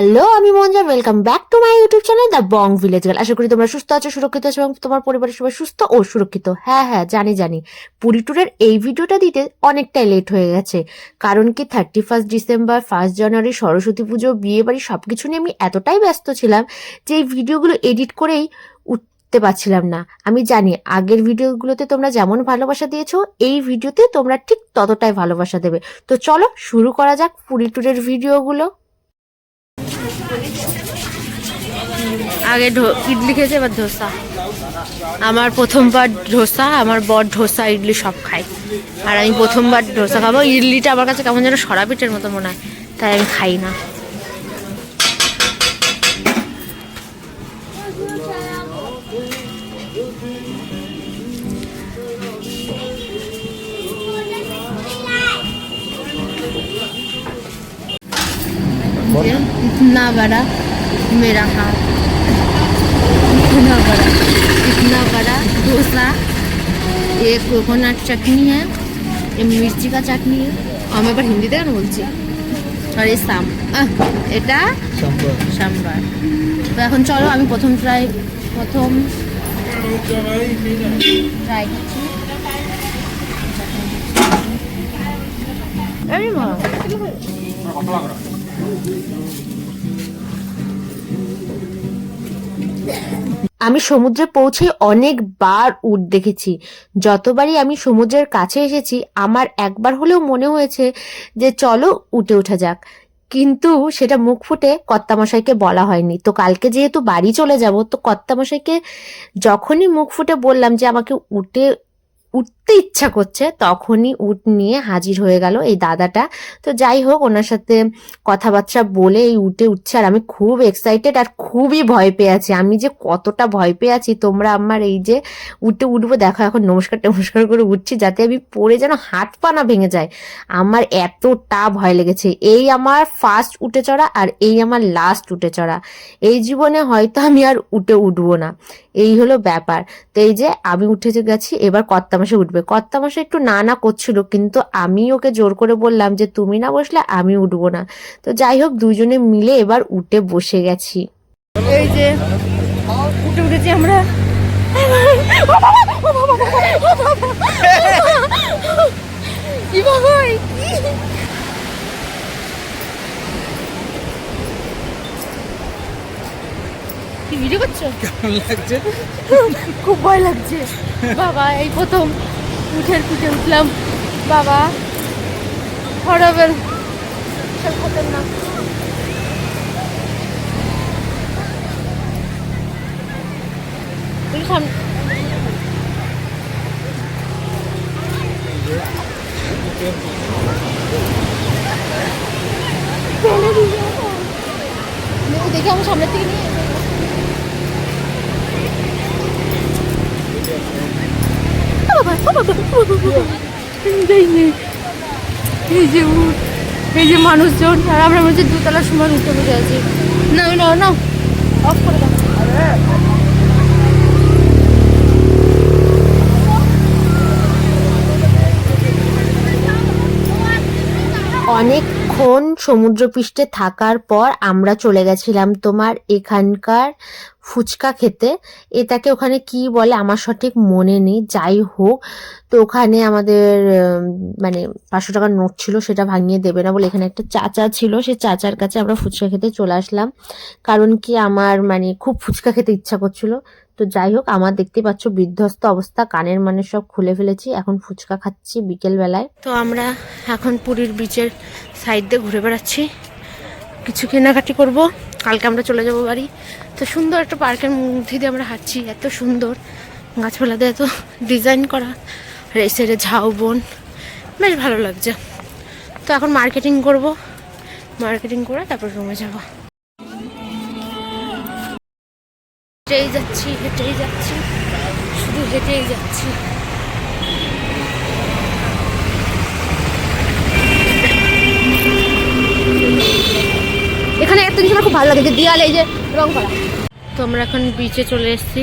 Hello, আমি Manja. Welcome back to my YouTube channel the Bong village girl. আশা করি তোমরা সুস্থ আছো, সুরক্ষিত আছো এবং তোমার পরিবারের সবাই সুস্থ ও সুরক্ষিত। হ্যাঁ, জানি পুরী ট্যুরের এই ভিডিওটা দিতে অনেকটাই লেট হয়ে গেছে। কারণ কি 31 ডিসেম্বর, 1 জানুয়ারি, সরস্বতী পুজো, বিয়ে বাড়ি সবকিছু নিয়ে আমি এতটাই ব্যস্ত ছিলাম যে এই ভিডিওগুলো এডিট করেই উঠতে পারছিলাম না। আমি জানি আগের ভিডিওগুলোতে তোমরা যেমন ভালোবাসা দিয়েছো, এই ভিডিওতে তোমরা ঠিক ততটাই ভালোবাসা দেবে। তো চলো শুরু করা যাক পুরী ট্যুরের ভিডিওগুলো। আগে ইডলি খেয়েছে, এবার ধোসা। আমার প্রথমবার ধোসা, আমার বর ধোসা ইডলি সব খাই, আর আমি প্রথমবার ধোসা খাবো। ইডলিটা আমার কাছে কেমন যেন সরা পিঠের মতো মনে হয়, তাই আমি খাই না। इतना बड़ा मेरा हाथ, इतना बड़ा डोसा। ये कोकोनट चटनी है, ये मिर्ची का चटनी है। और मैं हिंदी देख बोलছি। और ये এটা সাম্বার। তো এখন চলো আমি প্রথম ট্রাই করছি। আমি সমুদ্রে পৌঁছে অনেকবার উট দেখেছি। যতবারই আমি সমুদ্রের কাছে এসেছি আমার একবার হলেও মনে হয়েছে যে চলো উটে ওঠা যাক, কিন্তু সেটা মুখ ফুটে কর্তামশাইকে বলা হয়নি। তো কালকে যেহেতু বাড়ি চলে যাব, তো কর্তামশাইকে যখনই মুখ ফুটে বললাম যে আমাকে উঠতে ইচ্ছা করছে, তখনই উট নিয়ে হাজির হয়ে গেল এই দাদাটা। তো যাই হোক, ওনার সাথে কথাবার্তা বলে এই উঠে উঠছে, আর আমি খুব এক্সাইটেড আর খুবই ভয় পেয়ে আছি। আমি যে কতটা ভয় পেয়ে আছি তোমরা আমার এই যে উঠে উঠবো দেখো, এখন নমস্কার করে উঠছি যাতে আমি পড়ে যেন হাত পা না ভেঙে যায়। আমার এতটা ভয় লেগেছে। এই আমার ফার্স্ট উঠে চড়া আর এই আমার লাস্ট উঠে চড়া। এই জীবনে হয়তো আমি আর উঠবো না, এই হলো ব্যাপার। তো এই যে আমি উঠে গেছি, এবার কর্তামশাই উঠবে। কর্তামশাই একটু না করছিল, কিন্তু আমি ওকে জোর করে বললাম যে তুমি না বসলে আমি উঠবো না। তো যাই হোক, দুজনে মিলে এবার উঠে বসে গেছি। এই যে উঠেছি আমরা। ভিডিও করছো? কেমন লাগছে? খুব ভয় লাগছে বাবা। এই প্রথম উঠের পিঠে উঠলাম বাবা, হরবেল খতরনাক। দেখে আমার সামনের থেকে নিয়ে এই যে উঠ, এই যে মানুষজন, আর আমরা মনে হচ্ছে দুতলার সময় উঠে বসে আছি। না অফ করে দাও। অনেকক্ষণ সমুদ্রপৃষ্ঠে থাকার পর আমরা চলে গেছিলাম তোমার এখানকার ফুচকা খেতে। এটাকে ওখানে কি বলে আমার সঠিক মনে নেই। যাই হোক, তো ওখানে আমাদের মানে 500 টাকার নোট ছিল, সেটা ভাঙিয়ে দেবে না বলে এখানে একটা চাচা ছিল, সেই চাচার কাছে আমরা ফুচকা খেতে চলে আসলাম। কারণ কি আমার খুব ফুচকা খেতে ইচ্ছা করছিল। তো যাই হোক, আমার দেখতে পাচ্ছ বিধ্বস্ত অবস্থা, কানের সব খুলে ফেলেছি। এখন ফুচকা খাচ্ছি বিকেল বেলায়। তো আমরা এখন পুরীর বিচের সাইড দিয়ে ঘুরে বেড়াচ্ছি, কিছু কেনাকাটি করব, কালকে আমরা চলে যাব বাড়ি। তো সুন্দর একটা পার্কের মধ্যে দিয়ে আমরা হাঁটছি, এত সুন্দর গাছপালা দিয়ে এত ডিজাইন করা, আর এই সাইডে ঝাউবন, বেশ ভালো লাগছে। তো এখন মার্কেটিং করে তারপর রুমে যাব। হেঁটেই যাচ্ছি, শুধু হেঁটেই যাচ্ছি। এখানে একটা জিনিস আমার খুব ভালো লাগে, যে দেয়ালে এই যে রং করা। তো আমরা এখন বিচে চলে এসেছি,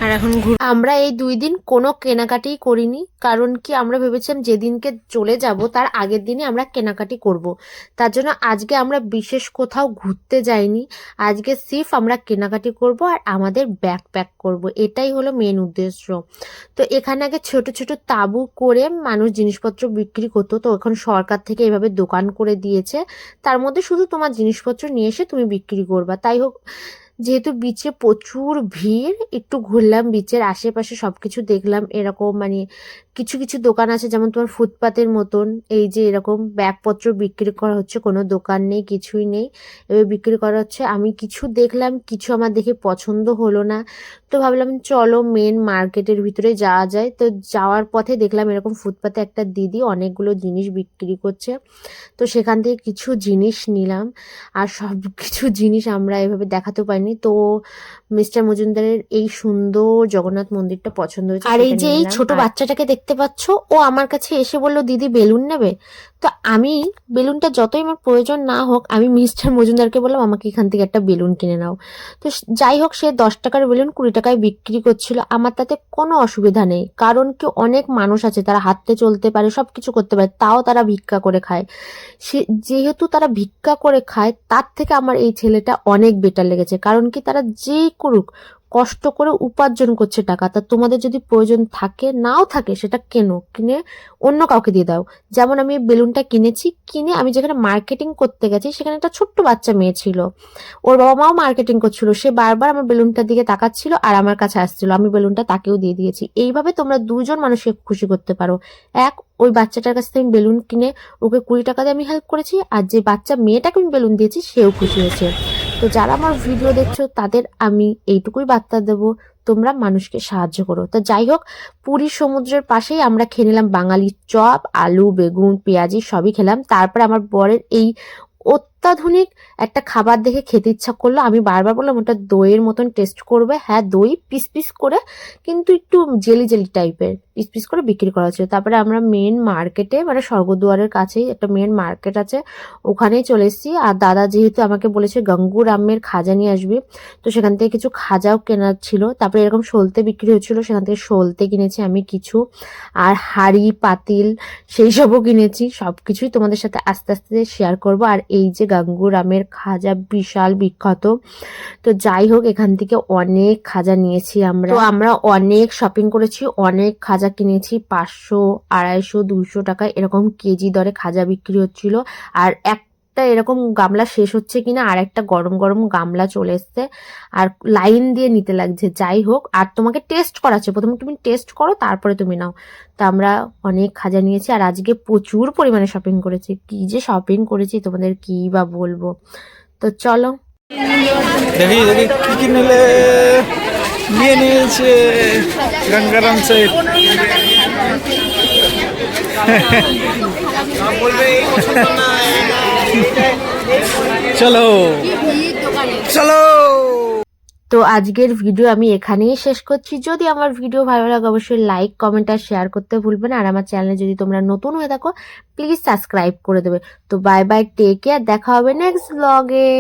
আর এখন আমরা এই 2 দিন কোনো কেনাকাটি করিনি, কারণ কি আমরা ভেবেছিলাম যেদিনকে চলে যাব তার আগের দিনই আমরা কেনাকাটি করব। তার জন্য আজকে আমরা বিশেষ কোথাও ঘুরতে যাইনি, আজকে সির্ফ আমরা কেনাকাটি করব আর আমাদের ব্যাগ প্যাক করব, এটাই হলো মেন উদ্দেশ্য। তো এখানে আগে ছোট ছোট তাঁবু করে মানুষ জিনিসপত্র বিক্রি করতো, তো এখন সরকার থেকে এভাবে দোকান করে দিয়েছে, তার মধ্যে শুধু তোমার জিনিসপত্র নিয়ে এসে তুমি বিক্রি করবা। তাই হোক, যেহেতু বিচে প্রচুর ভিড়, একটু ঘুরলাম, বিচের আশেপাশে সবকিছু দেখলাম। এরকম মানে কিছু কিছু দোকান আছে যেমন তোমার ফুটপাতের মতন, এই যে এরকম ব্যাগপত্র বিক্রি করা হচ্ছে, কোনো দোকান নেই, কিছুই নেই, এবার বিক্রি করা হচ্ছে। আমি কিছু দেখলাম, কিছু আমার দেখে পছন্দ হলো না, তো ভাবলাম চলো মেন মার্কেটের ভিতরে যাওয়া যায়। তো যাওয়ার পথে দেখলাম এরকম ফুটপাতে একটা দিদি অনেকগুলো জিনিস বিক্রি করছে, তো সেখান থেকে কিছু জিনিস নিলাম। আর সব কিছু জিনিস আমরা এভাবে দেখাতেও পাইনি, তো মিস্টার মজুমদারের এই সুন্দর জগন্নাথ মন্দিরটা পছন্দ হয়েছে। আর এই যে এই ছোট বাচ্চাটাকে দেখতে পাচ্ছ, ও আমার কাছে এসে বলল দিদি বেলুন নেবে। তো আমি বেলুনটা যতই আমার প্রয়োজন না হোক, আমি মিস্টার মজুমদারকে বললাম আমাকে এখান থেকে একটা বেলুন কিনে নাও। তো যাই হোক, সে 10 টাকার বেলুন 20 টাকায় বিক্রি করছিল, আমার তাতে কোনো অসুবিধা নেই, কারণ কি অনেক মানুষ আছে তারা হাঁটতে চলতে পারে, সব কিছু করতে পারে, তাও তারা ভিক্ষা করে খায়। সে যেহেতু তারা ভিক্ষা করে খায়, তার থেকে আমার এই ছেলেটা অনেক বেটার লেগেছে, কারণ কি তারা যে করুক কষ্ট করে উপার্জন করছে টাকা। তা তোমাদের যদি প্রয়োজন থাকে, নাও থাকে, সেটা কিনে অন্য কাউকে দিয়ে দাও। যেমন আমি বেলুনটা কিনেছি, কিনে আমি যেখানে মার্কেটিং করতে গেছি সেখানে একটা ছোট্ট বাচ্চা মেয়ে ছিল, ওর বাবা মাও মার্কেটিং করছিল, সে বারবার আমার বেলুনটার দিকে তাকাচ্ছিল আর আমার কাছে আসছিল, আমি বেলুনটা তাকেও দিয়ে দিয়েছি। এইভাবে তোমরা 2জন মানুষকে খুশি করতে পারো। এক, ওই বাচ্চাটার কাছ থেকে আমি বেলুন কিনে ওকে 20 টাকা দিয়ে আমি হেল্প করেছি, আর যে বাচ্চা মেয়েটাকে আমি বেলুন দিয়েছি সেও খুশি হয়েছে। তো যারা আমার ভিডিও দেখছো তাদের আমি এইটুকুই বার্তা দেবো, তোমরা মানুষকে সাহায্য করো। তো যাই হোক, পুরী সমুদ্রের পাশেই আমরা খেয়ে নিলাম বাঙালির চপ, আলু বেগুন পেঁয়াজি সবই খেলাম। তারপরে আমার বরের এই অত্যাধুনিক একটা খাবার দেখে খেতে ইচ্ছা করলো, আমি বারবার বললাম ওটা দইয়ের মতন টেস্ট করবে। হ্যাঁ, দই পিস পিস করে, কিন্তু একটু জেলি জেলি টাইপের পিস পিস করে বিক্রি করা হচ্ছে। তারপরে আমরা মেন মার্কেটে, মানে স্বর্গদুয়ারের কাছেই একটা মেন মার্কেট আছে, ওখানেই চলে এসেছি। আর দাদা যেহেতু আমাকে বলেছে গঙ্গুর আমের খাজা নিয়ে আসবি, তো সেখান থেকে কিছু খাজাও কেনার ছিল। তারপরে এরকম সলতে বিক্রি হচ্ছিল, সেখান থেকে সলতে কিনেছি আমি কিছু, আর হাঁড়ি পাতিল সেই সবও কিনেছি। সব কিছুই তোমাদের সাথে আস্তে আস্তে শেয়ার করব। আর এই যে গাঙ্গুর আমের খাজা বিশাল বিখ্যাত। তো যাই হোক, এখান থেকে অনেক খাজা নিয়েছি আমরা, তো আমরা অনেক শপিং করেছি, অনেক খাজা কিনেছি। 500 250 200 টাকায় এরকম কেজি দরে খাজা বিক্রি হচ্ছিল। আর একটা এরকম গামলা শেষ হচ্ছে কিনা আর একটা গরম গরম গামলা চলে এসছে, আর লাইন দিয়ে নিতে লাগছে। যাই হোক, আর তোমাকে টেস্ট করাচ্ছে, প্রথমে তুমি টেস্ট করো তারপরে তুমি নাও। তো আমরা অনেক খাজা নিয়েছি, আর আজকে প্রচুর পরিমাণে শপিং করেছি। কি যে শপিং করেছি তোমাদের কি বা বলবো। তো চলো দেখি দেখি কি কি নিলে। নিয়ে নিয়েছে গঙ্গারাম সাইড। চলো চলো। তো আজকের ভিডিও আমি এখানেই শেষ করছি। যদি আমার ভিডিও ভালো লাগে অবশ্যই লাইক কমেন্ট আর শেয়ার করতে ভুলবে না। আর আমার চ্যানেলে যদি তোমরা নতুন হয়ে থাকো প্লিজ সাবস্ক্রাইব করে দেবে। তো বাই বাই, টেক কেয়ার, দেখা হবে নেক্সট ব্লগে।